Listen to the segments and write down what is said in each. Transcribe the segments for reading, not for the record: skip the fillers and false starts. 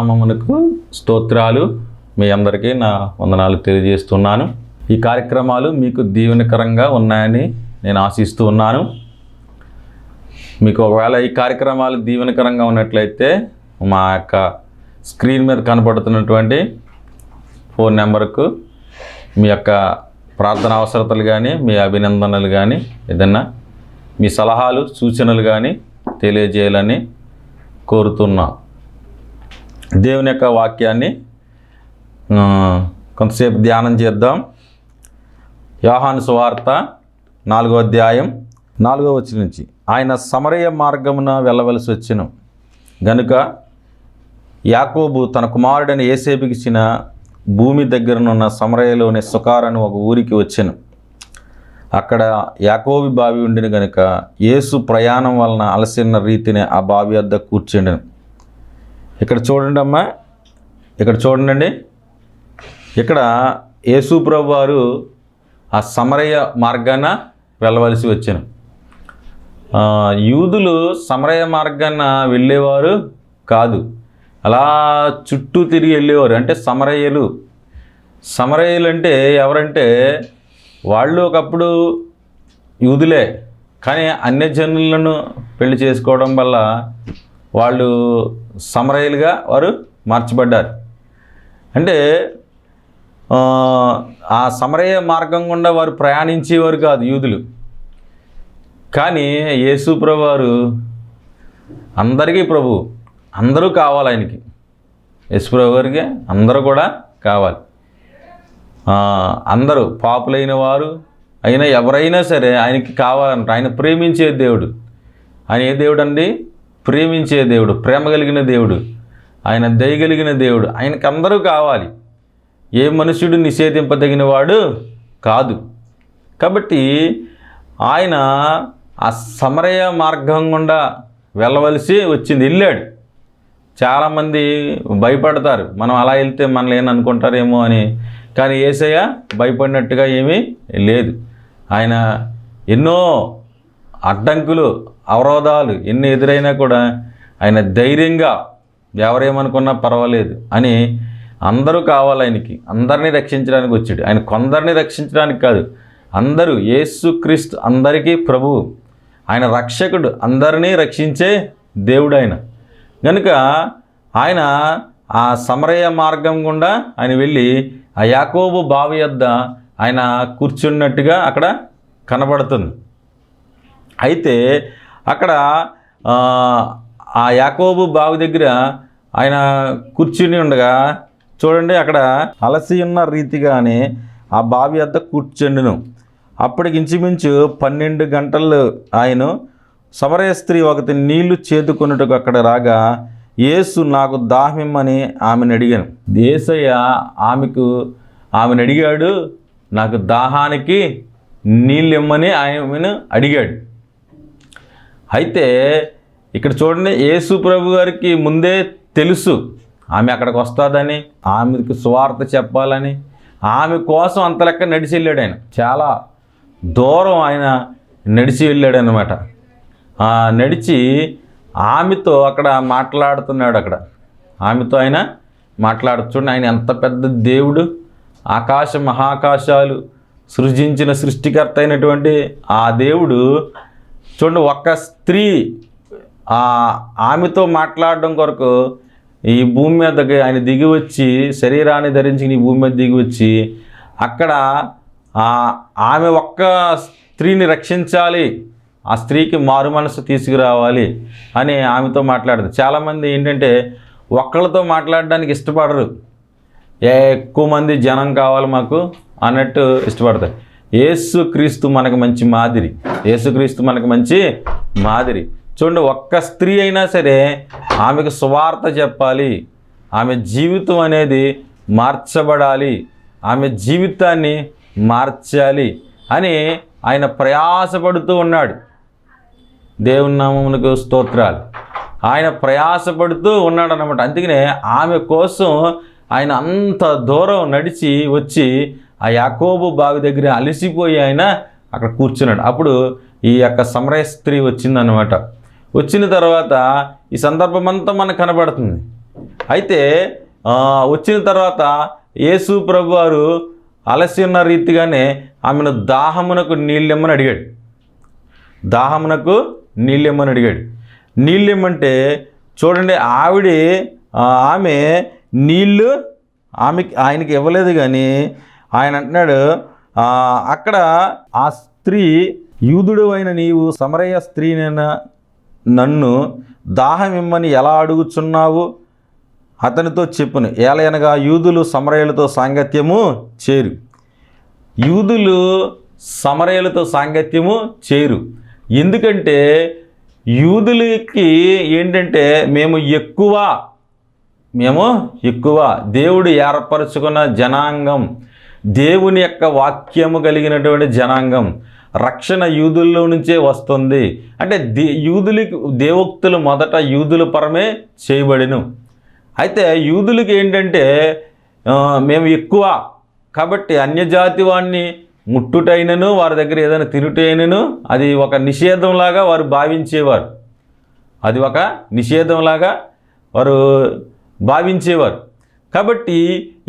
నామమునకు స్తోత్రాలు. మీ అందరికీ నా వందనాలు తెలియజేస్తున్నాను. ఈ కార్యక్రమాలు మీకు దీవెనకరంగా ఉన్నాయని నేను ఆశిస్తూ ఉన్నాను. మీకు ఒకవేళ ఈ కార్యక్రమాలు దీవెనకరంగా ఉన్నట్లయితే మా యొక్క స్క్రీన్ మీద కనపడుతున్నటువంటి ఫోన్ నెంబర్కు మీ యొక్క ప్రార్థన అవసరతలు కానీ, మీ అభినందనలు కానీ, ఏదన్నా మీ సలహాలు సూచనలు కానీ తెలియజేయాలని కోరుతున్నాం. దేవుని యొక్క వాక్యాన్ని కొంతసేపు ధ్యానం చేద్దాం. యోహాను సువార్త 4వ అధ్యాయం 4వ వచనం నుంచి. ఆయన సమరయ మార్గమున వెళ్ళవలసి వచ్చెను గనుక యాకోబు తన కుమారుడైన యోసేపుకి ఇచ్చిన భూమి దగ్గరనున్న సమరయలోని సుకార్ అని ఒక ఊరికి వచ్చెను. అక్కడ యాకోబు బావి ఉండిన గనుక యేసు ప్రయాణం వలన అలసిన రీతిని ఆ బావి వద్ద కూర్చుండెను. ఇక్కడ చూడండి అమ్మా, ఇక్కడ చూడండి. ఇక్కడ యేసు ప్రభు వారు ఆ సమరయ మార్గాన వెళ్ళవలసి వచ్చాను. యూదులు సమరయ మార్గాన వెళ్ళేవారు కాదు, అలా చుట్టూ తిరిగి వెళ్ళేవారు. అంటే సమరయ్యలు అంటే ఎవరంటే వాళ్ళు ఒకప్పుడు యూదులే, కానీ అన్యజనులను పెళ్లి చేసుకోవడం వల్ల వాళ్ళు సమరయ్యలుగా వారు మార్చబడ్డారు. అంటే ఆ సమరయ మార్గం గుండా వారు ప్రయాణించేవారు కాదు యూదులు. కానీ యేసు ప్రభు వారు అందరికీ ప్రభు, అందరూ కావాలి ఆయనకి. యేసు ప్రభు వారికి అందరూ కూడా కావాలి. అందరూ పాపులైన వారు అయినా ఎవరైనా సరే ఆయనకి కావాలంట. ఆయన ప్రేమించే దేవుడు. ఆయన ఏ దేవుడు అండి? ప్రేమించే దేవుడు, ప్రేమ కలిగిన దేవుడు, ఆయన దయగలిగిన దేవుడు. ఆయనకి అందరూ కావాలి. ఏ మనుష్యుడు నిషేధింపదగిన వాడు కాదు. కాబట్టి ఆయన ఆ సమరయ మార్గం గుండా వెళ్ళవలసి వచ్చింది, వెళ్ళాడు. చాలామంది భయపడతారు, మనం అలా వెళ్తే మనల్ని ఏమని అనుకుంటారేమో అని. కానీ యేసయ్య భయపడినట్టుగా ఏమీ లేదు. ఆయన ఎన్నో అడ్డంకులు, అవరోధాలు ఎన్ని ఎదురైనా కూడా ఆయన ధైర్యంగా ఎవరేమనుకున్నా పర్వాలేదు అని అందరూ కావాలి ఆయనకి. అందరినీ రక్షించడానికి వచ్చాడు. ఆయన కొందరిని రక్షించడానికి కాదు, అందరూ. యేసుక్రీస్తు అందరికీ ప్రభువు, ఆయన రక్షకుడు, అందరినీ రక్షించే దేవుడు ఆయన. కనుక ఆయన ఆ సమరయ మార్గం గుండా ఆయన వెళ్ళి ఆ యాకోబు బావి వద్ద ఆయన కూర్చున్నట్టుగా అక్కడ కనబడుతుంది. అయితే అక్కడ ఆ యాకోబు బావి దగ్గర ఆయన కూర్చుని ఉండగా చూడండి, అక్కడ అలసి ఉన్న రీతిగానే ఆ బావి వద్ద కూర్చుండును. అప్పటికి ఇంచుమించు 12 గంటలు ఆయన సమరయ స్త్రీ ఒకటి నీళ్లు చేదుకొనుటకు అక్కడ రాగా యేసు నాకు దాహమిమ్మని ఆమెను అడిగాను. యేసయ్య ఆమెను అడిగాడు, నాకు దాహానికి నీళ్ళు ఇమ్మని ఆమెను అడిగాడు. అయితే ఇక్కడ చూడండి, యేసు ప్రభు గారికి ముందే తెలుసు ఆమె అక్కడికి వస్తుందని, ఆమెకు సువార్త చెప్పాలని. ఆమె కోసం అంత లెక్క నడిచి వెళ్ళాడు ఆయన. చాలా దూరం ఆయన నడిచి వెళ్ళాడు అన్నమాట. నడిచి ఆమెతో అక్కడ మాట్లాడుతున్నాడు. అక్కడ ఆమెతో ఆయన మాట్లాడుతున్నాడు. ఆయన ఎంత పెద్ద దేవుడు, ఆకాశ మహాకాశాలు సృజించిన సృష్టికర్త అయినటువంటి ఆ దేవుడు చూడండి, ఒక్క స్త్రీ ఆమెతో మాట్లాడడం కొరకు ఈ భూమి మీదకి ఆయన దిగి వచ్చి, శరీరాన్ని ధరించి ఈ భూమి మీద దిగి వచ్చి అక్కడ ఆమె ఒక్క స్త్రీని రక్షించాలి, ఆ స్త్రీకి మారు మనసు తీసుకురావాలి అని ఆమెతో మాట్లాడదు. చాలామంది ఏంటంటే ఒక్కళ్ళతో మాట్లాడడానికి ఇష్టపడరు, ఎక్కువ మంది జనం కావాలి మాకు అన్నట్టు ఇష్టపడతారు. యేసుక్రీస్తు మనకు మంచి మాదిరి. యేసుక్రీస్తు మనకు మంచి మాదిరి. చూడండి, ఒక్క స్త్రీ అయినా సరే ఆమెకు సువార్త చెప్పాలి, ఆమె జీవితం అనేది మార్చబడాలి, ఆమె జీవితాన్ని మార్చాలి అని ఆయన ప్రయాసపడుతూ ఉన్నాడు. దేవుని నామమునకు స్తోత్రాలు. ఆయన ప్రయాసపడుతూ ఉన్నాడు అన్నమాట. అందుకనే ఆమె కోసం ఆయన అంత దూరం నడిచి వచ్చి ఆ యాకోబు బావి దగ్గర అలసిపోయి ఆయన అక్కడ కూర్చున్నాడు. అప్పుడు ఈ యొక్క సమరయ స్త్రీ వచ్చిందనమాట. వచ్చిన తర్వాత ఈ సందర్భం అంతా మనకు కనబడుతుంది. అయితే వచ్చిన తర్వాత యేసు ప్రభు వారు అలసి ఉన్న రీతిగానే ఆమెను దాహమునకు నీళ్ళెమ్మని అడిగాడు. దాహమునకు నీళ్ళెమ్మని అడిగాడు. నీళ్ళెమ్మంటే చూడండి, ఆమె నీళ్ళు ఆయనకి ఇవ్వలేదు, కానీ ఆయన అంటున్నాడు అక్కడ ఆ స్త్రీ, యూదుడు అయిన నీవు సమరయ స్త్రీనైనా నన్ను దాహం ఇమ్మని ఎలా అడుగుచున్నావు అతనితో చెప్పును. ఏలయనగా యూదులు సమరయులతో సాంగత్యము చేరు. యూదులు సమరయులతో సాంగత్యము చేరు. ఎందుకంటే యూదులకి ఏంటంటే మేము ఎక్కువ దేవుడు ఏర్పరచుకున్న జనాంగం, దేవుని యొక్క వాక్యము కలిగినటువంటి జనాంగం. రక్షణ యూదుల్లో నుంచే వస్తుంది. అంటే యూదులకి దేవోక్తులు మొదట యూదుల పరమే చేయబడిను. అయితే యూదులకి ఏంటంటే మేము ఎక్కువ కాబట్టి అన్యజాతి వాడిని ముట్టుటైనను, వారి దగ్గర ఏదైనా తినుటైనను అది ఒక నిషేధంలాగా వారు భావించేవారు. అది ఒక నిషేధంలాగా వారు భావించేవారు. కాబట్టి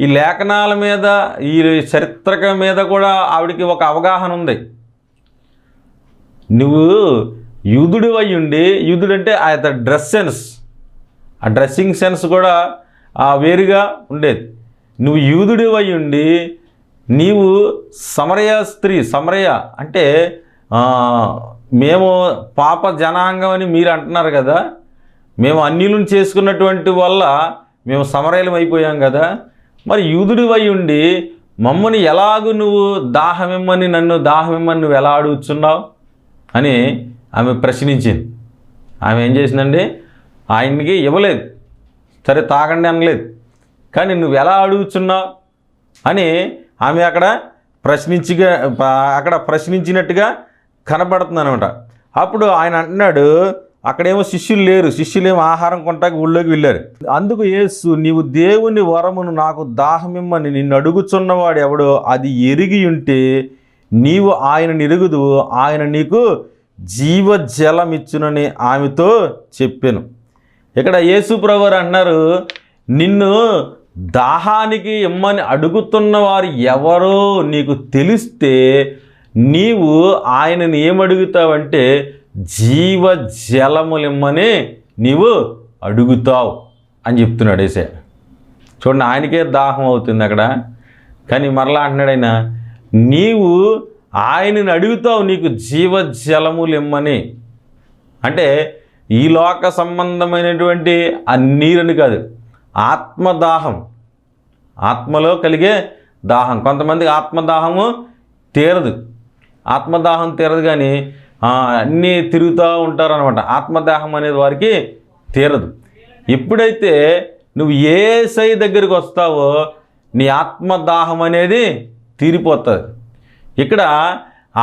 ఈ లేఖనాల మీద, ఈ చరిత్రక మీద కూడా ఆవిడికి ఒక అవగాహన ఉంది. నువ్వు యూదుడు అయి ఉండి, యూదుడు అంటే ఆ డ్రెస్ సెన్స్, ఆ డ్రెస్సింగ్ సెన్స్ కూడా వేరుగా ఉండేది. నువ్వు యూదుడు అయి ఉండి నీవు సమరయ అంటే మేము పాప జనాంగం అని మీరు అంటున్నారు కదా, మేము అన్యులను చేసుకున్నటువంటి వల్ల మేము సమరయలం అయిపోయాం కదా, మరి యూదుడు అయి ఉండి మమ్మల్ని ఎలాగూ నువ్వు నన్ను దాహమిమ్మని నువ్వు ఎలా అడుగుతున్నావు అని ఆమె ప్రశ్నించింది. ఆమె ఏం చేసిందండి, ఆయనకి ఇవ్వలేదు, సరే తాగండి అనలేదు, కానీ నువ్వు ఎలా అడుగుతున్నావు అని ఆమె అక్కడ ప్రశ్నించినట్టుగా కనబడుతుంది అనమాట. అప్పుడు ఆయన అంటున్నాడు, అక్కడేమో శిష్యులు లేరు, శిష్యులేమో ఆహారం కొంటాకి ఊళ్ళోకి వెళ్ళారు. అందుకు యేసు, నీవు దేవుని వరమును నాకు దాహమిమ్మని నిన్ను అడుగుచున్నవాడు ఎవడో అది ఎరిగి ఉంటే నీవు ఆయన ఎరుగుదు, ఆయన నీకు జీవజలమిచ్చునని ఆమెతో చెప్పాను. ఇక్కడ యేసు ప్రభువారు అంటున్నారు, నిన్ను దాహానికి ఇమ్మని అడుగుతున్న వారు ఎవరో నీకు తెలిస్తే నీవు ఆయనని ఏమడుగుతావంటే జీవజలములిమ్మని నీవు అడుగుతావు అని చెప్తున్నాడు యేసయ్య. చూడండి, ఆయనకే దాహం అవుతుంది అక్కడ, కానీ మరలా అంటున్నాడు ఆయన, నీవు ఆయనని అడుగుతావు నీకు జీవజలములిమ్మని. అంటే ఈ లోక సంబంధమైనటువంటి ఆ నీరుని కాదు, ఆత్మదాహం, ఆత్మలో కలిగే దాహం. కొంతమందికి ఆత్మదాహము తీరదు, ఆత్మదాహం తీరదు, కానీ అన్నీ తిరుగుతూ ఉంటారు అనమాట. ఆత్మదాహం అనేది వారికి తీరదు. ఎప్పుడైతే నువ్వు యేసయ్య దగ్గరికి వస్తావో నీ ఆత్మదాహం అనేది తీరిపోతుంది. ఇక్కడ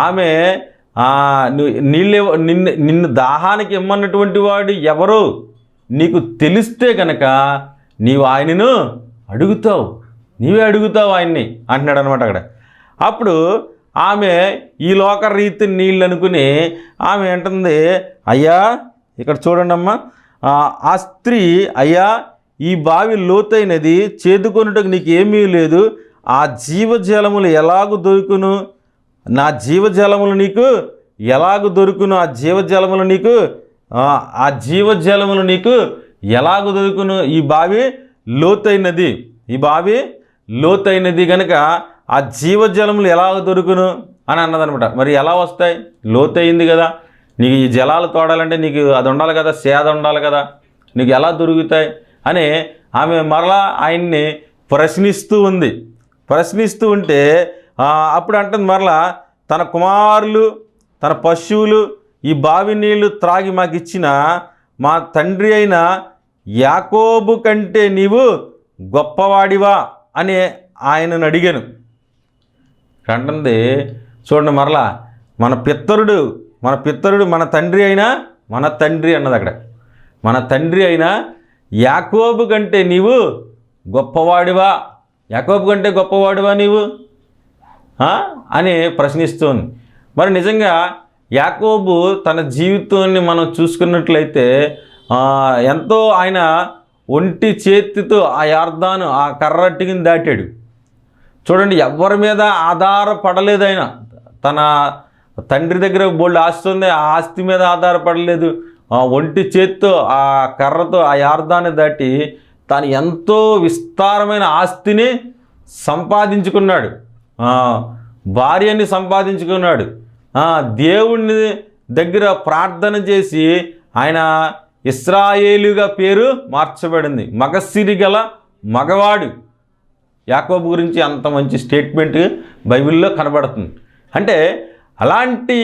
ఆమె నిన్ను దాహానికి ఇమ్మన్నటువంటి వాడు ఎవరో నీకు తెలిస్తే కనుక నీవు ఆయనను అడుగుతావు, నీవే అడుగుతావు ఆయన్ని అంటున్నాడు అనమాట అక్కడ. అప్పుడు ఆమె ఈ లోక రీతి నీళ్ళు అనుకుని ఆమె అంటుంది, అయ్యా ఇక్కడ చూడండి అమ్మా, ఆ స్త్రీ, అయ్యా ఈ బావి లోతైనది, చేదుకొనుటకు నీకు ఏమీ లేదు, ఆ జీవజలములు ఎలాగూ దొరుకును, నా జీవజలములు నీకు ఎలాగూ దొరుకును, ఆ జీవజలములు నీకు ఎలాగూ దొరుకును, ఈ బావి లోతైనది కనుక ఆ జీవజలములు ఎలాగ దొరుకును అని అన్నదనమాట. మరి ఎలా వస్తాయి, లోతయింది కదా, నీకు ఈ జలాలు తోడాలంటే నీకు అది ఉండాలి కదా, సేద ఉండాలి కదా, నీకు ఎలా దొరుకుతాయి అని ఆమె మరలా ఆయన్ని ప్రశ్నిస్తూ ఉంటే అప్పుడు అంటుంది మరలా, తన కుమారులు తన పశువులు ఈ బావి నీళ్లు త్రాగి మాకు ఇచ్చిన మా తండ్రి అయిన యాకోబు కంటే నీవు గొప్పవాడివా అని ఆయనను అడిగాను అంటుంది. చూడండి, మరలా మన పిత్తరుడు మన తండ్రి అన్నది అక్కడ, మన తండ్రి అయినా యాకోబు కంటే నీవు గొప్పవాడివా, యాకోబు కంటే గొప్పవాడివా నీవు అని ప్రశ్నిస్తుంది. మరి నిజంగా యాకోబు తన జీవితాన్ని మనం చూసుకున్నట్లయితే ఎంతో ఆయన ఒంటి చేతితో ఆ యార్దాను ఆ కర్రట్టుకుని దాటాడు. చూడండి, ఎవరి మీద ఆధారపడలేదు ఆయన. తన తండ్రి దగ్గర బోల్డ్ ఆస్తి ఉంది, ఆ ఆస్తి మీద ఆధారపడలేదు. ఒంటి చేత్తో ఆ కర్రతో ఆ యార్దాన్ని దాటి తాను ఎంతో విస్తారమైన ఆస్తిని సంపాదించుకున్నాడు, భార్యని సంపాదించుకున్నాడు. దేవుని దగ్గర ప్రార్థన చేసి ఆయన ఇశ్రాయేలుగా పేరు మార్చబడింది. మగసిరి గల మగవాడు. యాకోబు గురించి అంత మంచి స్టేట్మెంట్ బైబిల్లో కనబడుతుంది. అంటే అలాంటి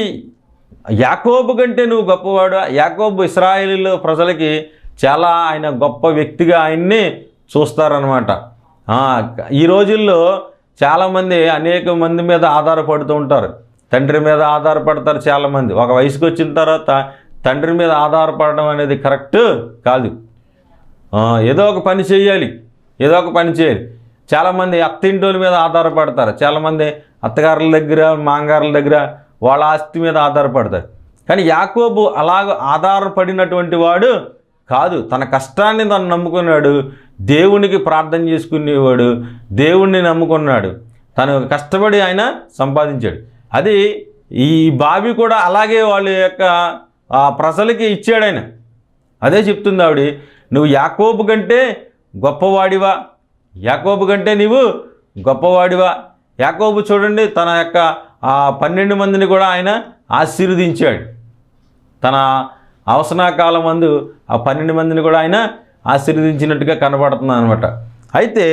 యాకోబు కంటే నువ్వు గొప్పవాడు. యాకోబు ఇశ్రాయేలు ప్రజలకి చాలా ఆయన గొప్ప వ్యక్తిగా ఆయన్ని చూస్తారనమాట. ఈ రోజుల్లో చాలామంది అనేక మంది మీద ఆధారపడుతూ ఉంటారు. తండ్రి మీద ఆధారపడతారు చాలామంది. ఒక వయసుకు వచ్చిన తర్వాత తండ్రి మీద ఆధారపడడం అనేది కరెక్ట్ కాదు. ఏదో ఒక పని చేయాలి, ఏదో ఒక పని చేయాలి. చాలామంది అత్తింటోళ్ళ మీద ఆధారపడతారు, చాలామంది అత్తగారుల దగ్గర మాంగారుల దగ్గర వాళ్ళ ఆస్తి మీద ఆధారపడతారు. కానీ యాకోబు అలాగ ఆధారపడినటువంటి వాడు కాదు. తన కష్టాన్ని తను నమ్ముకున్నాడు, దేవునికి ప్రార్థన చేసుకునేవాడు, దేవుణ్ణి నమ్ముకున్నాడు, తను కష్టపడి ఆయన సంపాదించాడు. అది ఈ బావి కూడా అలాగే వాళ్ళ యొక్క ప్రజలకి ఇచ్చాడు ఆయన. అదే చెప్తుంది ఆవిడ, నువ్వు యాకోబు కంటే గొప్పవాడివా, యాకోబు కంటే నీవు గొప్పవాడివా. యాకోబు చూడండి, తన యొక్క 12 మందిని కూడా ఆయన ఆశీర్వదించాడు. తన అవసరకాలం మందు ఆ 12 మందిని కూడా ఆయన ఆశీర్వదించినట్టుగా కనబడుతుంది అనమాట. అయితే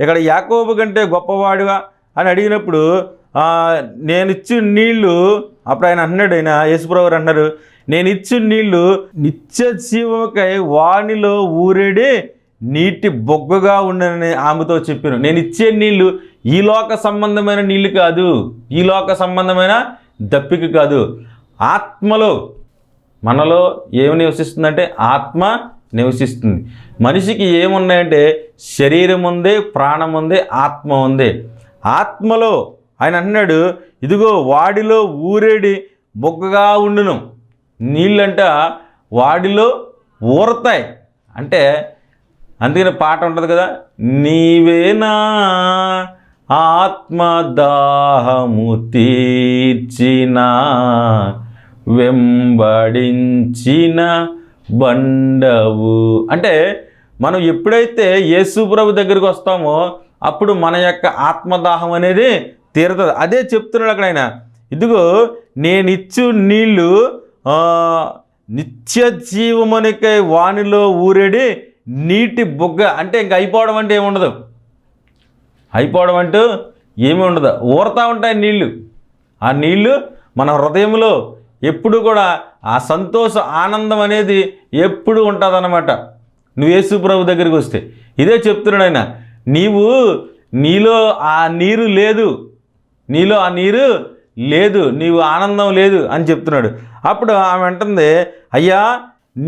ఇక్కడ యాకోబు కంటే గొప్పవాడివా అని అడిగినప్పుడు నేను ఇచ్చిన నీళ్లు, అప్పుడు ఆయన అన్నాడు, ఆయన యేసుప్రభువు అన్నారు, నేను ఇచ్చిన నీళ్లు నిత్య జీవకై వానిలో ఊరేడే నీటి బొగ్గగా ఉండని ఆమెతో చెప్పాను. నేను ఇచ్చే నీళ్లు ఈ లోక సంబంధమైన నీళ్లు కాదు, ఈ లోక సంబంధమైన దప్పిక కాదు. ఆత్మలో, మనలో ఏమి నివసిస్తుందంటే ఆత్మ నివసిస్తుంది. మనిషికి ఏమున్నాయంటే శరీరం ఉంది, ప్రాణం ఉంది, ఆత్మ ఉంది. ఆత్మలో ఆయన అన్నాడు, ఇదిగో వాడిలో ఊరేడి బొగ్గగా ఉండును. నీళ్ళంట వాడిలో ఊరతాయి. అంటే అందుకని పాట ఉంటుంది కదా, నీవేనా ఆత్మదాహము తీర్చిన వెంబడించిన బండవు. అంటే మనం ఎప్పుడైతే యేసు ప్రభు దగ్గరికి వస్తామో అప్పుడు మన యొక్క ఆత్మదాహం అనేది తీరుతుంది. అదే చెప్తున్నాడు అక్కడ ఆయన, ఇదిగో నేనిచ్చు నీళ్ళు నిత్య జీవమునికై వానిలో ఊరేడి నీటి బొగ్గ. అంటే ఇంక అయిపోవడం అంటే ఏముండదు, అయిపోవడం అంటూ ఏమి ఉండదు, ఊరుతూ ఉంటాయి నీళ్ళు. ఆ నీళ్ళు మన హృదయంలో ఎప్పుడు కూడా ఆ సంతోష ఆనందం అనేది ఎప్పుడు ఉంటుందన్నమాట నువ్వు యేసు ప్రభు దగ్గరికి వస్తే. ఇదే చెప్తున్నాడు ఆయన, నీలో ఆ నీరు లేదు, నీలో ఆ నీరు లేదు, నీవు ఆనందం లేదు అని చెప్తున్నాడు. అప్పుడు ఆమె అంటుంది, అయ్యా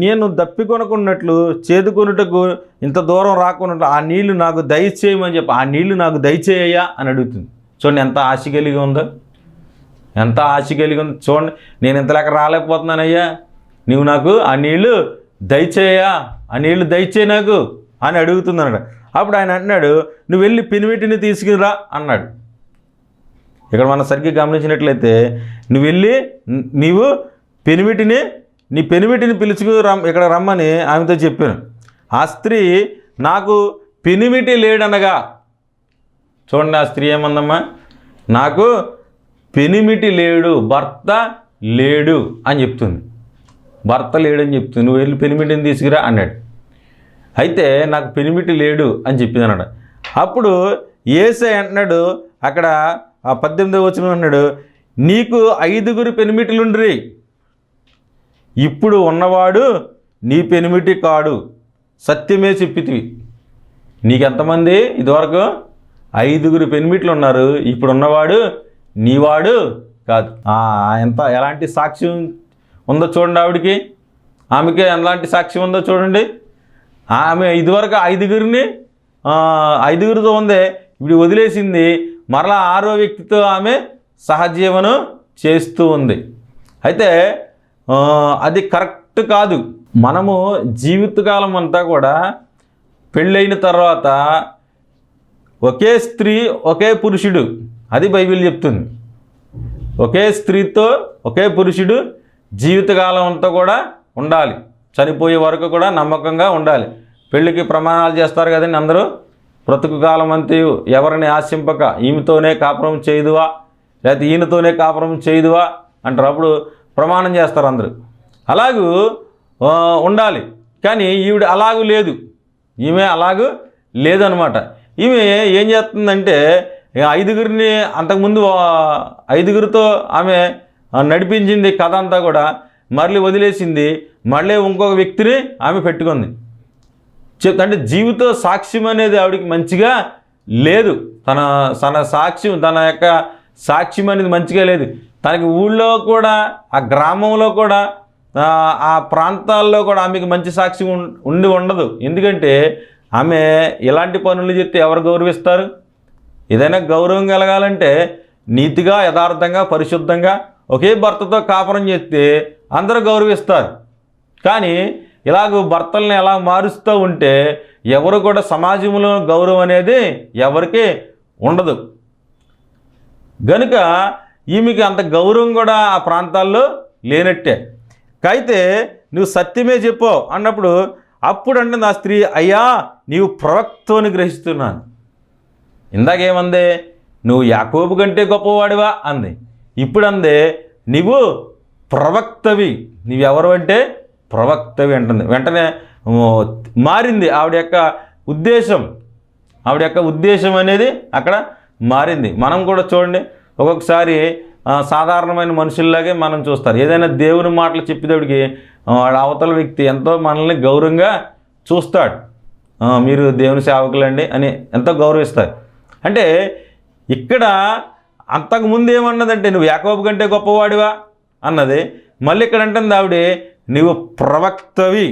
నేను దప్పికొనకున్నట్లు చేదుకొనుటకు ఇంత దూరం రాకున్నట్లు ఆ నీళ్లు నాకు దయచేయమని చెప్పి, ఆ నీళ్లు నాకు దయచేయ్యా అని అడుగుతుంది. చూడండి ఎంత ఆశ కలిగి ఉందో, ఎంత ఆశ కలిగి ఉంది. చూడండి, నేను ఇంతలేక రాలేకపోతున్నానయ్యా, నీవు నాకు ఆ నీళ్లు దయచేయ్యా, ఆ నీళ్లు దయచేయి నాకు అని అడుగుతున్నాడు. అప్పుడు ఆయన అంటున్నాడు, నువ్వు వెళ్ళి పెనిమిటిని తీసుకురా అన్నాడు. ఇక్కడ మనం సరిగ్గా గమనించినట్లయితే, నువ్వు వెళ్ళి నీ పెనిమిటిని పిలుచుకు ఇక్కడ రమ్మని ఆమెతో చెప్పాను. ఆ స్త్రీ నాకు పెనిమిటి లేడనగా, చూడండి ఆ స్త్రీ ఏమందమ్మా, నాకు పెనిమిటి లేడు, భర్త లేడు అని చెప్తుంది. భర్త లేడని చెప్తుంది, నువ్వు వెళ్ళి పెనిమిటిని తీసుకురా అన్నాడు. అయితే నాకు పెనిమిటి లేడు అని చెప్పింది అన్నాడు. అప్పుడు యేసయ్య అంటున్నాడు అక్కడ 18వ వచనం అన్నాడు, నీకు 5 పెనిమిటిలుండ్రి, ఇప్పుడు ఉన్నవాడు నీ పెనిమిటి కాడు, సత్యమే చెప్పితివి. నీకెంతమంది ఇదివరకు 5 పెనిమిట్లు ఉన్నారు, ఇప్పుడు ఉన్నవాడు నీవాడు కాదు. ఎలాంటి సాక్ష్యం ఉందో చూడండి ఆవిడికి, ఆమెకి ఎలాంటి సాక్ష్యం ఉందో చూడండి. ఆమె ఇదివరకు 5 ఉందే, ఇప్పుడు వదిలేసింది, మరలా 6వ వ్యక్తితో ఆమె సహజీవనం చేస్తూ ఉంది. అయితే అది కరెక్ట్ కాదు. మనము జీవితకాలం అంతా కూడా పెళ్ళైన తర్వాత ఒకే స్త్రీ ఒకే పురుషుడు, అది బైబిల్ చెప్తుంది. ఒకే స్త్రీతో ఒకే పురుషుడు జీవితకాలం అంతా కూడా ఉండాలి, చనిపోయే వరకు కూడా నమ్మకంగా ఉండాలి. పెళ్ళికి ప్రమాణాలు చేస్తారు కదండి అందరూ, బ్రతుకు కాలం అంతయు ఎవరిని ఆశింపక ఈమెతోనే కాపురం చేయదువా, లేకపోతే ఈయనతోనే కాపురం చేయదువా అంటారు. అప్పుడు ప్రమాణం చేస్తారు అందరూ. అలాగూ ఉండాలి. కానీ ఈవిడ అలాగూ లేదు, ఈమె అలాగూ లేదనమాట. ఈమె ఏం చేస్తుందంటే ఐదుగురిని, అంతకుముందు ఐదుగురితో ఆమె నడిపించింది కథ అంతా కూడా, మళ్ళీ వదిలేసింది, మళ్ళీ ఇంకొక వ్యక్తిని ఆమె పెట్టుకుంది. అంటే జీవిత సాక్ష్యం అనేది ఆవిడకి మంచిగా లేదు. తన సాక్ష్యం, తన యొక్క సాక్ష్యం అనేది మంచిగా లేదు. తనకి ఊళ్ళో కూడా, ఆ గ్రామంలో కూడా, ఆ ప్రాంతాల్లో కూడా ఆమెకి మంచి సాక్ష్యం ఉండదు. ఎందుకంటే ఆమె ఇలాంటి పనులు చేస్తే ఎవరు గౌరవిస్తారు? ఏదైనా గౌరవం కలగాలంటే నీతిగా, యథార్థంగా, పరిశుద్ధంగా ఒకే భర్తతో కాపురం చేస్తే అందరూ గౌరవిస్తారు. కానీ ఇలాగ భర్తల్ని ఎలా మారుస్తూ ఉంటే ఎవరు కూడా సమాజంలో గౌరవం అనేది ఎవరికి ఉండదు. గనుక ఈమెకి అంత గౌరవం కూడా ఆ ప్రాంతాల్లో లేనట్టే. అయితే నువ్వు సత్యమే చెప్పావు అన్నప్పుడు అప్పుడంటే నా స్త్రీ, అయ్యా నీవు ప్రవక్తని గ్రహిస్తున్నాను. ఇందాకేమందే, నువ్వు యాకోబు కంటే గొప్పవాడివా అంది. ఇప్పుడు అందే, నీవు ప్రవక్తవి, నీవెవరు అంటే ప్రవక్తవి అంటుంది. వెంటనే మారింది ఆవిడ యొక్క ఉద్దేశం. ఆవిడ యొక్క ఉద్దేశం అనేది అక్కడ మారింది. మనం కూడా చూడండి, ఒక్కొక్కసారి సాధారణమైన మనుషుల్లాగే మనం చూస్తారు. ఏదైనా దేవుని మాటలు చెప్పేటప్పటికి అవతల వ్యక్తి ఎంతో మనల్ని గౌరవంగా చూస్తాడు. మీరు దేవుని సేవకులండి అని ఎంతో గౌరవిస్తారు. అంటే ఇక్కడ అంతకుముందు ఏమన్నదంటే, నువ్వు యాకోబు కంటే గొప్పవాడివా అన్నది. మళ్ళీ ఇక్కడ అంటుంది ఆవిడ, నువ్వు ప్రవక్తవి,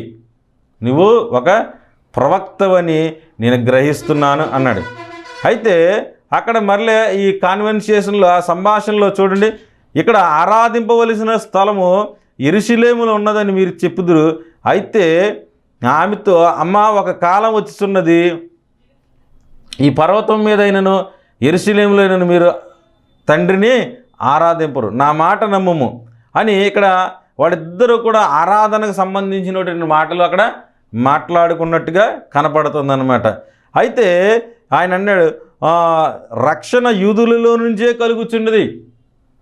నువ్వు ఒక ప్రవక్తవని నేను గ్రహిస్తున్నాను అన్నాడు. అయితే అక్కడ మళ్ళీ ఈ కాన్వర్సేషన్లో, ఆ సంభాషణలో చూడండి, ఇక్కడ ఆరాధింపవలసిన స్థలము యెరూషలేములో ఉన్నదని మీరు చెప్పుదురు. అయితే ఆమెతో, అమ్మ ఒక కాలం వచ్చుతున్నది, ఈ పర్వతం మీదైనను యెరూషలేములోనైనను మీరు తండ్రిని ఆరాధింపరు, నా మాట నమ్మము అని ఇక్కడ వాళ్ళిద్దరూ కూడా ఆరాధనకు సంబంధించినటువంటి మాటలు అక్కడ మాట్లాడుకున్నట్టుగా కనపడుతుందన్నమాట. అయితే ఆయన అన్నాడు, రక్షణ యూదులలో నుంచే కలుగుచున్నది.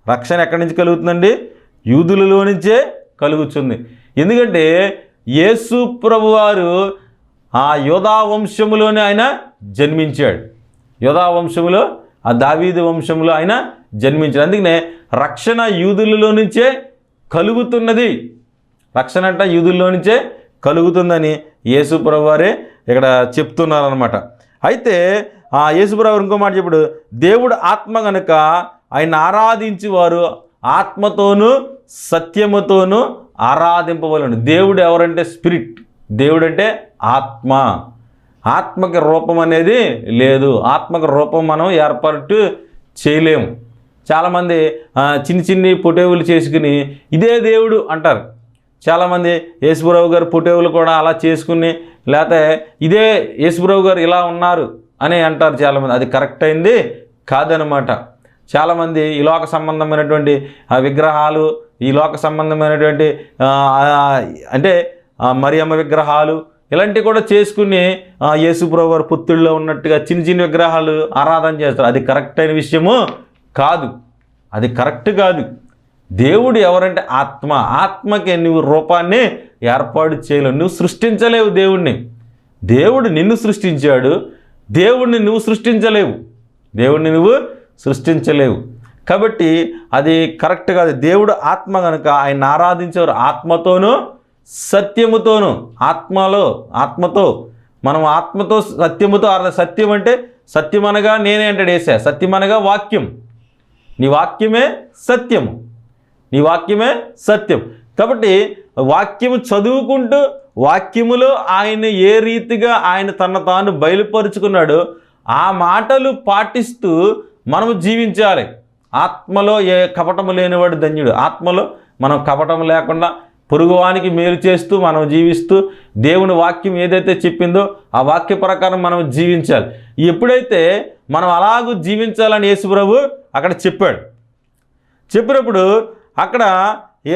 రక్షణ ఎక్కడి నుంచి కలుగుతుందండి? యూదులలో నుంచే కలుగుతుంది. ఎందుకంటే యేసు ప్రభువారు ఆ యోధా వంశములోనే ఆయన జన్మించాడు. యోధా వంశములో, ఆ దావీదు వంశంలో ఆయన జన్మించాడు. అందుకనే రక్షణ యూదులలో నుంచే కలుగుతున్నది. రక్షణ అంట యూదుల్లో నుంచే కలుగుతుందని యేసు ప్రభువారే ఇక్కడ చెప్తున్నారనమాట. అయితే ఆ యేసు ప్రభువారు ఇంకో మాట చెప్పాడు, దేవుడు ఆత్మ కనుక ఆయన ఆరాధించి వారు ఆత్మతోనూ సత్యముతోనూ ఆరాధింపవలను. దేవుడు ఎవరంటే స్పిరిట్, దేవుడు అంటే ఆత్మ. ఆత్మకి రూపం అనేది లేదు. ఆత్మకి రూపం మనం ఏర్పాటు చేయలేము. చాలామంది చిన్ని పొటేవులు చేసుకుని ఇదే దేవుడు అంటారు. చాలామంది యేసుప్రభు గారు పొటేవులు కూడా అలా చేసుకుని, లేకపోతే ఇదే యేసుప్రభు గారు ఇలా ఉన్నారు అని అంటారు చాలామంది. అది కరెక్ట్ అయింది కాదనమాట. చాలామంది ఈ లోక సంబంధమైనటువంటి విగ్రహాలు, ఈ లోక సంబంధమైనటువంటి అంటే మరియమ్మ విగ్రహాలు ఇలాంటివి కూడా చేసుకుని యేసుప్రభు వారు పుత్తుల్లో ఉన్నట్టుగా చిన్న విగ్రహాలు ఆరాధన చేస్తారు. అది కరెక్ట్ అయిన విషయము కాదు, అది కరెక్ట్ కాదు. దేవుడు ఎవరంటే ఆత్మ. ఆత్మకి నువ్వు రూపాన్ని ఏర్పాటు చేయలేవు, నువ్వు సృష్టించలేవు దేవుణ్ణి. దేవుడు నిన్ను సృష్టించాడు, దేవుణ్ణి నువ్వు సృష్టించలేవు, దేవుణ్ణి నువ్వు సృష్టించలేవు. కాబట్టి అది కరెక్ట్ కాదు. దేవుడు ఆత్మ కనుక ఆయన ఆరాధించేవారు ఆత్మతోనూ సత్యముతోనూ. ఆత్మతో మనం ఆత్మతో సత్యముతో సత్యం అంటే సత్యం అనగా నేనే అంటాడు యేసయ్య. సత్యం అనగా వాక్యం. నీ వాక్యమే సత్యము, నీ వాక్యమే సత్యం. కాబట్టి వాక్యము చదువుకుంటూ వాక్యములో ఆయన ఏ రీతిగా ఆయన తన తాను బయలుపరుచుకున్నాడో ఆ మాటలు పాటిస్తూ మనము జీవించాలి. ఆత్మలో ఏ కపటము లేనివాడు ధన్యుడు. ఆత్మలో మనం కపటం లేకుండా పొరుగువానికి మేలు చేస్తూ మనం జీవిస్తూ దేవుని వాక్యం ఏదైతే చెప్పిందో ఆ వాక్య ప్రకారం మనం జీవించాలి. ఎప్పుడైతే మనం అలాగూ జీవించాలని యేసు ప్రభు అక్కడ చెప్పినప్పుడు అక్కడ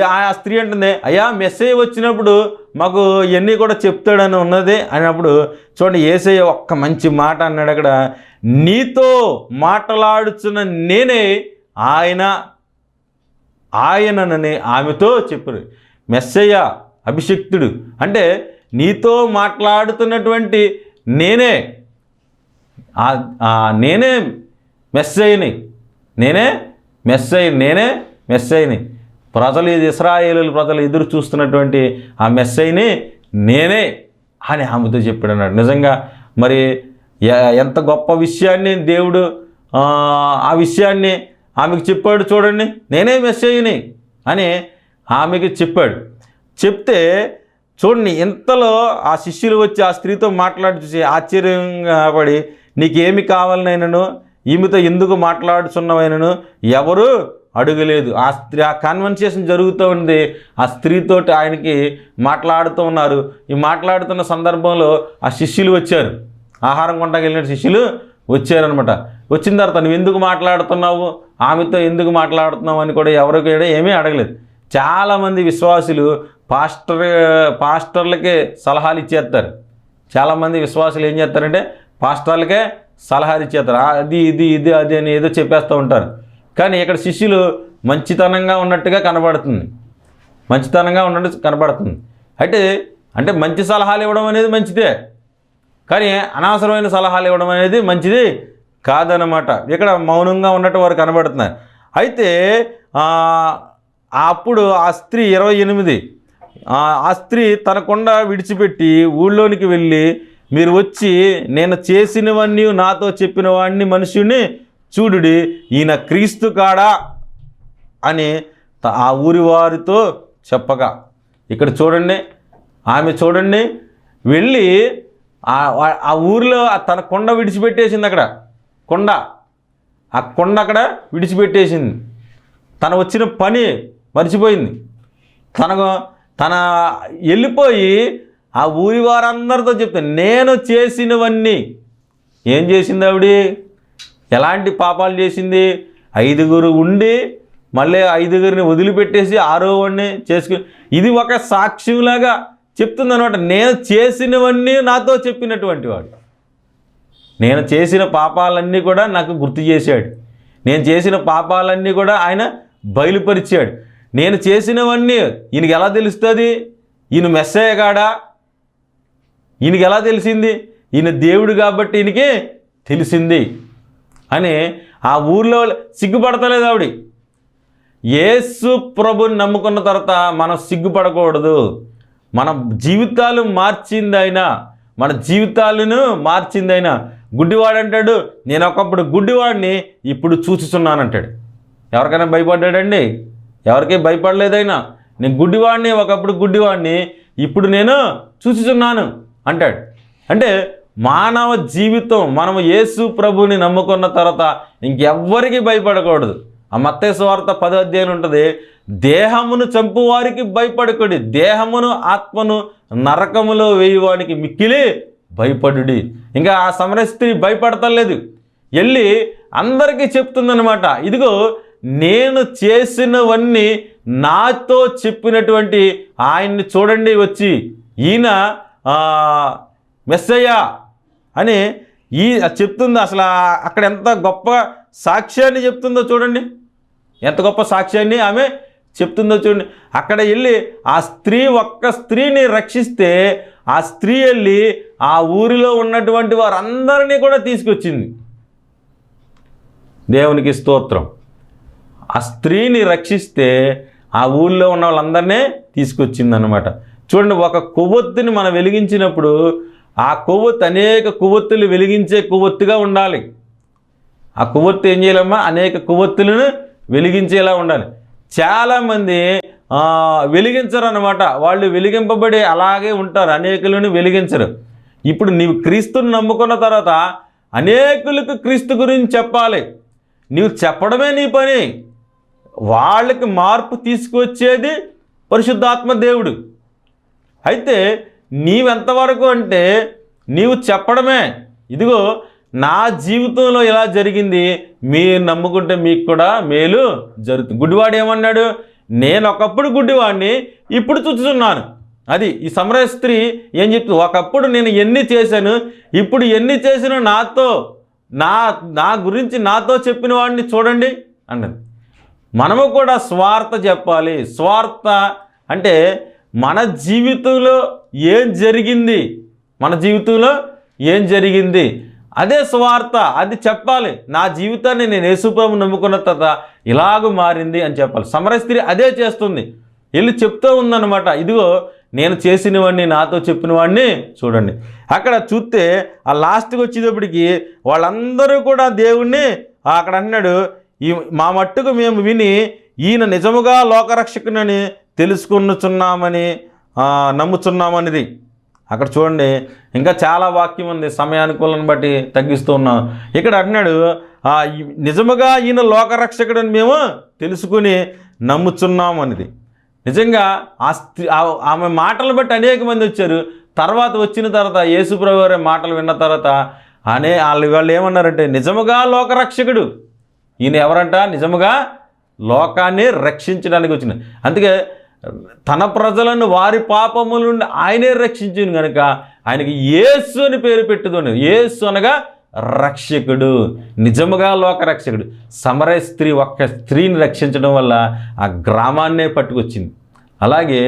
ఆ స్త్రీ అంటుంది, అయ్యా మెస్సయ్య వచ్చినప్పుడు మాకు ఇవన్నీ కూడా చెప్తాడని ఉన్నది అన్నప్పుడు చూడండి, యేసయ్య ఒక్క మంచి మాట అన్నాడు అక్కడ, నీతో మాట్లాడుచున్న నేనే ఆయననని ఆమెతో చెప్పారు. మెస్సయ్య అభిషిక్తుడు అంటే నీతో మాట్లాడుతున్నటువంటి నేనే మెస్సయ్యని, నేనే మెస్సయ్యని. ప్రజలు, ఇశ్రాయేలు ప్రజలు ఎదురు చూస్తున్నటువంటి ఆ మెస్సయ్యని నేనే అని ఆమెతో చెప్పాడు అన్నాడు. నిజంగా మరి ఎంత గొప్ప విషయాన్ని దేవుడు ఆ విషయాన్ని ఆమెకు చెప్పాడు చూడండి. నేనే మెస్సయ్యని అని ఆమెకి చెప్తే చూడండి, ఇంతలో ఆ శిష్యులు వచ్చి ఆ స్త్రీతో మాట్లాడి చూసి ఆశ్చర్యంగా పడి, నీకేమి కావాలనైనను ఈమెతో ఎందుకు మాట్లాడుచున్నవైనను ఎవరు అడగలేదు. ఆ కన్వర్సేషన్ జరుగుతూ ఉంది. ఆ స్త్రీతోటి ఆయనకి మాట్లాడుతూ ఉన్నారు. ఈ మాట్లాడుతున్న సందర్భంలో ఆ శిష్యులు వచ్చారు, ఆహారం కొంటాకి వెళ్ళిన శిష్యులు వచ్చారనమాట. వచ్చిన తర్వాత నువ్వు ఎందుకు మాట్లాడుతున్నావు, ఆమెతో ఎందుకు మాట్లాడుతున్నావు అని కూడా ఎవరికి ఏమీ అడగలేదు. చాలామంది విశ్వాసులు పాస్టర్లకే సలహాలు ఇచ్చేస్తారు. చాలామంది విశ్వాసులు ఏం చేస్తారంటే పాస్టర్లకే సలహాలు ఇచ్చేస్తారు. అది అని ఏదో చెప్పేస్తూ ఉంటారు. కానీ ఇక్కడ శిష్యులు మంచితనంగా ఉన్నట్టుగా కనబడుతుంది, అంటే మంచి సలహాలు ఇవ్వడం అనేది మంచిదే, కానీ అనవసరమైన సలహాలు ఇవ్వడం అనేది మంచిది కాదనమాట. ఇక్కడ మౌనంగా ఉన్నట్టు వారు కనబడుతున్నారు. అయితే అప్పుడు ఆ స్త్రీ 28 ఆ స్త్రీ తన కొండ విడిచిపెట్టి ఊళ్ళోనికి వెళ్ళి, మీరు వచ్చి నేను చేసినవన్నీ నాతో చెప్పిన వాడిని మనుషుని చూడుడి, ఈయన క్రీస్తు కాడా అని ఆ ఊరి వారితో చెప్పగా, ఇక్కడ చూడండి, ఆమె చూడండి వెళ్ళి ఆ ఊరిలో తన కొండ విడిచిపెట్టేసింది. అక్కడ కొండ అక్కడ విడిచిపెట్టేసింది. తను వచ్చిన పని మర్చిపోయింది. తన వెళ్ళిపోయి ఆ ఊరి వారందరితో చెప్తే, నేను చేసినవన్నీ. ఏం చేసింది ఆవిడ? ఎలాంటి పాపాలు చేసింది? 5 ఉండి మళ్ళీ 5 వదిలిపెట్టేసి 6వ వాడిని చేసుకుని, ఇది ఒక సాక్ష్యంలాగా చెప్తుంది అనమాట. నేను చేసినవన్నీ నాతో చెప్పినటువంటి వాడు, నేను చేసిన పాపాలన్నీ కూడా నాకు గుర్తు చేశాడు, నేను చేసిన పాపాలన్నీ కూడా ఆయన బయలుపరిచాడు. నేను చేసినవన్నీ ఈయనకి ఎలా తెలుస్తుంది? ఈయన మెస్సయ్య కాడా? ఈయనకి ఎలా తెలిసింది? ఈయన దేవుడు కాబట్టి ఈయనకి తెలిసింది అని ఆ ఊర్లో సిగ్గుపడతలేదు ఆవిడ. యేసు ప్రభుని నమ్ముకున్న తర్వాత మనం సిగ్గుపడకూడదు. మన జీవితాలు మార్చిందైనా, మన జీవితాలను మార్చిందైనా. గుడ్డివాడు అంటాడు, నేను ఒకప్పుడు గుడ్డివాడిని ఇప్పుడు చూచుచున్నానంటాడు. ఎవరికైనా భయపడ్డాడండి? ఎవరికీ భయపడలేదైనా. నేను గుడ్డివాడిని, ఒకప్పుడు గుడ్డివాడిని, ఇప్పుడు నేను చూచుచున్నాను అంటాడు. అంటే మానవ జీవితం, మనము యేసు ప్రభుని నమ్ముకున్న తర్వాత ఇంకెవ్వరికి భయపడకూడదు. ఆ మత్తయి సువార్త 10వ అధ్యాయం ఉంటుంది, దేహమును చంపువారికి భయపడకుడి, దేహమును ఆత్మను నరకములో వేయువానికి మిక్కిలి భయపడుడి. ఇంకా ఆ సమరయ స్త్రీ భయపడతలేదు, వెళ్ళి అందరికీ చెప్తుందనమాట, ఇదిగో నేను చేసినవన్నీ నాతో చెప్పినటువంటి ఆయన్ని చూడండి, వచ్చి ఈయన మెస్సయ్య అని చెప్తుంది. అసలు అక్కడ ఎంత గొప్ప సాక్ష్యాన్ని చెప్తుందో చూడండి, ఎంత గొప్ప సాక్ష్యాన్ని ఆమె చెప్తుందో చూడండి. అక్కడ వెళ్ళి ఆ స్త్రీ, ఒక్క స్త్రీని రక్షిస్తే ఆ స్త్రీ వెళ్ళి ఆ ఊరిలో ఉన్నటువంటి వారందరినీ కూడా తీసుకొచ్చింది. దేవునికి స్తోత్రం. ఆ స్త్రీని రక్షిస్తే ఆ ఊళ్ళో ఉన్న వాళ్ళందరినీ తీసుకొచ్చింది అన్నమాట. చూడండి, ఒక కొవ్వొత్తిని మనం వెలిగించినప్పుడు ఆ కొవ్వొత్తి అనేక కొవ్వొత్తులు వెలిగించే కొవ్వొత్తిగా ఉండాలి. ఆ కొవ్వొత్తి ఏం చేయాలమ్మా? అనేక కొవ్వొత్తులను వెలిగించేలా ఉండాలి. చాలామంది వెలిగించరు అన్నమాట. వాళ్ళు వెలిగింపబడి అలాగే ఉంటారు, అనేకులను వెలిగించరు. ఇప్పుడు నీవు క్రీస్తుని నమ్ముకున్న తర్వాత అనేకులకు క్రీస్తు గురించి చెప్పాలి. నీవు చెప్పడమే నీ పని. వాళ్ళకి మార్పు తీసుకొచ్చేది పరిశుద్ధాత్మ దేవుడు. అయితే నీవెంతవరకు అంటే నీవు చెప్పడమే, ఇదిగో నా జీవితంలో ఇలా జరిగింది, మీరు నమ్ముకుంటే మీకు కూడా మేలు జరుగుతుంది. గుడ్డివాడు ఏమన్నాడు? నేను ఒకప్పుడు గుడ్డివాడిని, ఇప్పుడు చూస్తున్నాను. అది ఈ సమరయ స్త్రీ ఏం చెప్తుంది? ఒకప్పుడు నేను ఎన్ని చేశాను, ఇప్పుడు ఎన్ని చేసినా నా గురించి నాతో చెప్పిన వాడిని చూడండి అన్నది. మనము కూడా స్వార్థ చెప్పాలి. స్వార్థ అంటే మన జీవితంలో ఏం జరిగింది, మన జీవితంలో ఏం జరిగింది అదే స్వార్థ, అది చెప్పాలి. నా జీవితాన్ని నేను యేసుప్రభువుని నమ్ముకున్న తర్వాత ఇలాగూ మారింది అని చెప్పాలి. సమరయ స్త్రీ అదే చేస్తుంది, వెళ్ళి చెప్తూ ఉందన్నమాట. ఇదిగో నేను చేసినవాడిని, నాతో చెప్పిన వాడిని చూడండి. అక్కడ చూస్తే ఆ లాస్ట్కి వచ్చేటప్పటికి వాళ్ళందరూ కూడా దేవుణ్ణి అక్కడ అన్నాడు, మా మట్టుకు మేము విని ఈయన నిజముగా లోకరక్షకునని తెలుసుకున్నామని నమ్ముచున్నామనిది. అక్కడ చూడండి, ఇంకా చాలా వాక్యం ఉంది, సమయానుకూలను బట్టి తగ్గిస్తూ ఉన్నాం. ఇక్కడ అన్నాడు, నిజముగా ఈయన లోకరక్షకుడని మేము తెలుసుకుని నమ్ముచున్నామనిది. నిజంగా ఆమె మాటలు బట్టి అనేక మంది వచ్చారు. తర్వాత వచ్చిన తర్వాత యేసుప్రభు వారి మాటలు విన్న తర్వాత వాళ్ళు ఏమన్నారంటే, నిజముగా లోకరక్షకుడు ఈయన ఎవరంట? నిజముగా లోకాన్ని రక్షించడానికి వచ్చిన. అందుకే తన ప్రజలను వారి పాపముల నుండి ఆయనే రక్షించింది కనుక ఆయనకి యేసు అని పేరు పెట్టుతుంది. యేసు అనగా రక్షకుడు, నిజముగా లోకరక్షకుడు. సమరయ స్త్రీ ఒక్క స్త్రీని రక్షించడం వల్ల ఆ గ్రామాన్నే పట్టుకొచ్చింది. అలాగే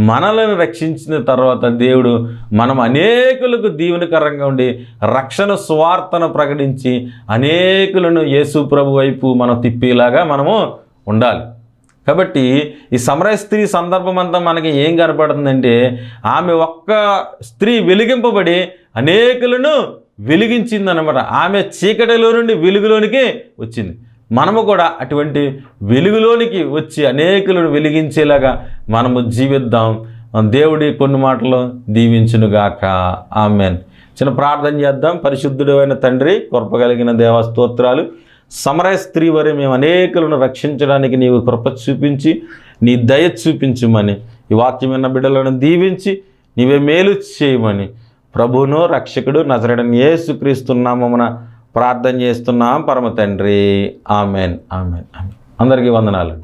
మనలను రక్షించిన తర్వాత దేవుడు మనం అనేకులకు దీవెనకరంగా ఉండి రక్షణ స్వార్థను ప్రకటించి అనేకులను యేసు ప్రభు వైపు మనం తిప్పేలాగా మనము ఉండాలి. కాబట్టి ఈ సమరయ స్త్రీ సందర్భం అంతా మనకి ఏం కనపడుతుందంటే, ఆమె ఒక్క స్త్రీ వెలిగింపబడి అనేకులను వెలిగించిందనమాట. ఆమె చీకటిలో నుండి వెలుగులోనికి వచ్చింది. మనము కూడా అటువంటి వెలుగులోనికి వచ్చి అనేకులను వెలిగించేలాగా మనము జీవిద్దాం. దేవుడి కొన్ని మాటలు దీవించునుగాక. ఆమెన్. చిన్న ప్రార్థన చేద్దాం. పరిశుద్ధుడు అయిన తండ్రి, కృప కలిగిన దేవ స్తోత్రాలు. సమరయ స్త్రీ వరే మేము అనేకులను రక్షించడానికి నీవు కృప చూపించి నీ దయ చూపించమని, ఈ వాక్యం విన్న బిడ్డలను దీవించి నీవే మేలు చేయమని ప్రభువును రక్షకుడు నజరేయుడైన యేసుక్రీస్తు నామమున ప్రార్థన చేస్తున్నాం పరమ తండ్రి. ఆమెన్. ఆమెన్. ఆమెన్. అందరికీ వందనాలు.